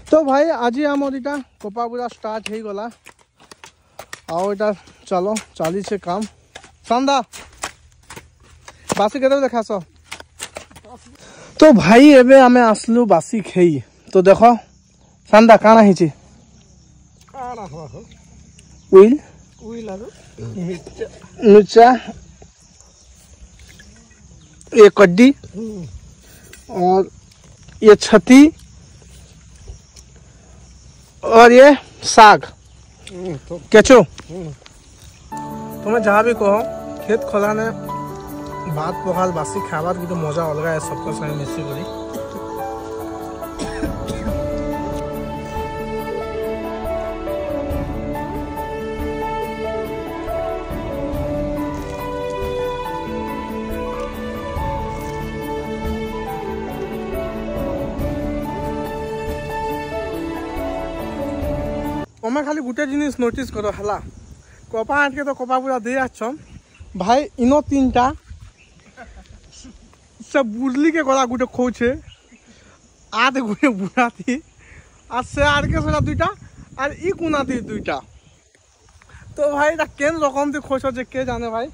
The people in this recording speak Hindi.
तो भाई आज आमर इटा कपा पूरा स्टार्ट हो गला आओ इटा चलो चली से काम संदा बासी के देखास। तो भाई एबे आमे आसलु बासी खेई तो देखो संदा काना हिची उइल उइल आरो मिर्चा ये कड्डी और ये छती और ये साग केचो। तुम्हें जहाँ भी कहो खेत खलाने भात पखाल बासी खाबार की तो मजा अलग है सबको संगे मिसी करी। तुम्हें खाली गोटे जिनिस नोटिस कर है कपा आठ के तो कपा पूरा दे आछन भाई इनो तीन टा सब बुरली के गला गोटे खोचे आधे गोटे बुढ़ा थी और से आर के सोचा दुईटा और ई कुना थी दुईटा। तो भाई केन रकम थी खोच के जाने भाई।